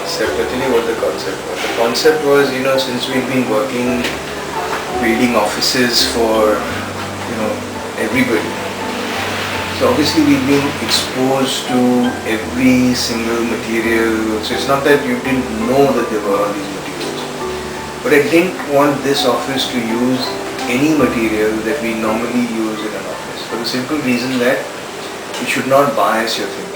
concept. I'll tell you what the concept was. The concept was, since we've been working, building offices for, everybody. So obviously we've been exposed to every single material. So it's not that you didn't know that there were all these materials. But I didn't want this office to use any material that we normally use in an office. For the simple reason that it should not bias your thinking.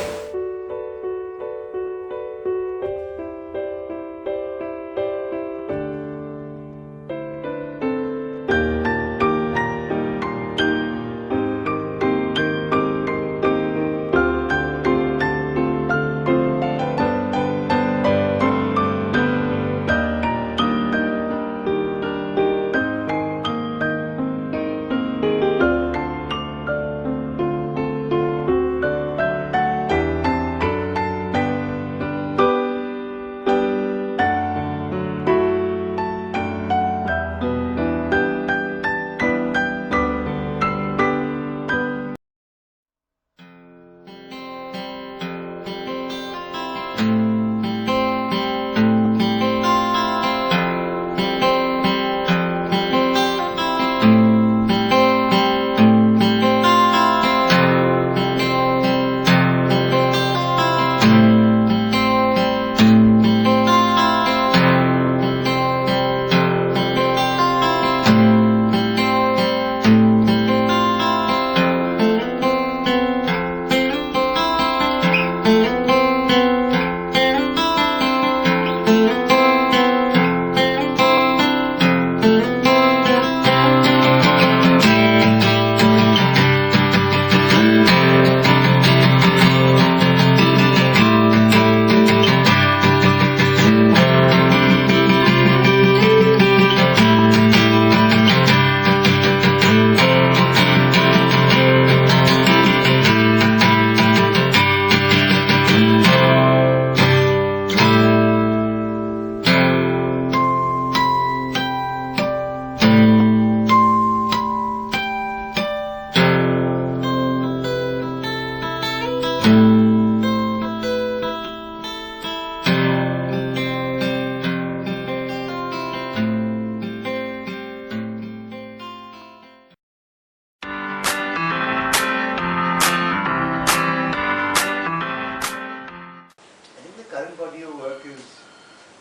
Current body of work is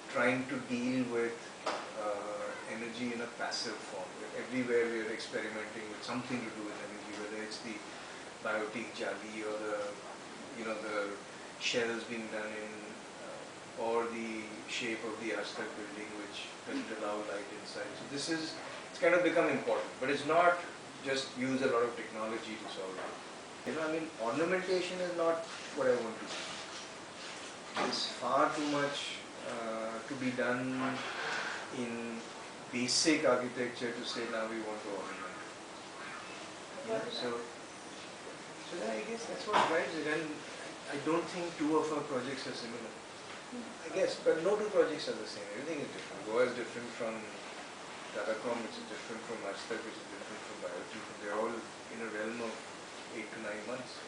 trying to deal with energy in a passive form. Everywhere we are experimenting with something to do with energy, whether it's the biotic jali or the shells being done in, or the shape of the Aztec building, which doesn't allow light inside. So it's kind of become important, but it's not just use a lot of technology to solve it. Ornamentation is not what I want to do. There's far too much to be done in basic architecture to say now we want to ornament. So then I guess that's what drives it, and I don't think two of our projects are similar. I guess, but no two projects are the same. Everything is different. Goa is different from Tatakom, which is different from Aztec, which is different from Biotic. They're all in a realm of 8 to 9 months.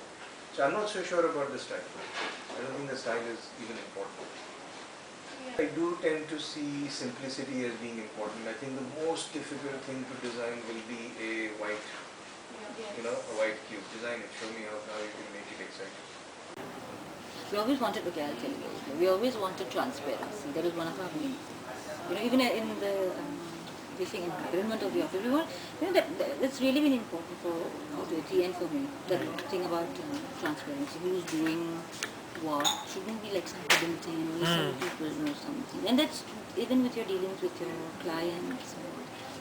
So I'm not so sure about the style. I don't think the style is even important. I do tend to see simplicity as being important. I think the most difficult thing to design will be a white, a white cube. Design it. Show me how you can make it exciting. We always wanted, I'll tell you, we always wanted transparency. That is one of our main, even in the environment of the office, we want, that's really been important for Jyoti and for me. That thing about transparency, who's doing what, shouldn't be like some hidden thing, only some people know something. And that's even with your dealings with your clients.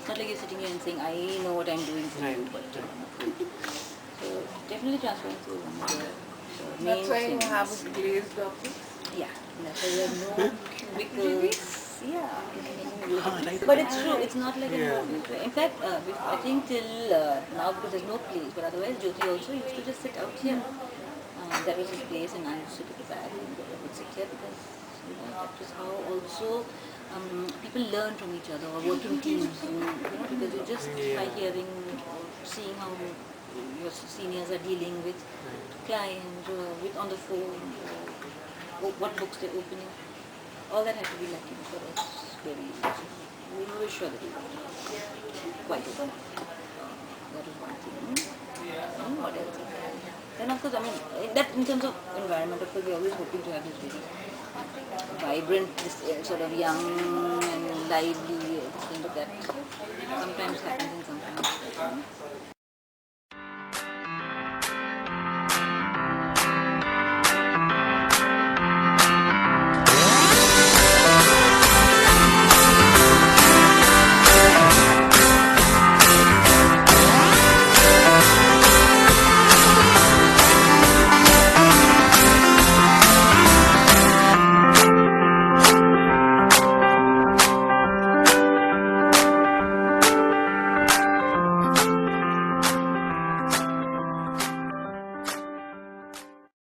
It's not like you're sitting here and saying, I know what I'm doing for you, but so definitely transparency is one of the main That's why things. you have a glazed office? Yeah, that's why there are no cubicles. Yeah, but it's true. It's not like an office. In fact, I think till now, because there's no place, but otherwise Jyoti also used to just sit out here. That was his place, and I used to sit at the back and I would sit here because that was how also people learn from each other, or working teams. Because you just by hearing or seeing how your seniors are dealing with clients, or with on the phone, or what books they're opening. all that had to be like, for us, very, we were sure that we would quite open. That was one thing. What else is there? Then of course, I mean, in terms of environment, of course, we're always hoping to have this very vibrant, this sort of young and lively thing, but that sometimes happens and sometimes doesn't.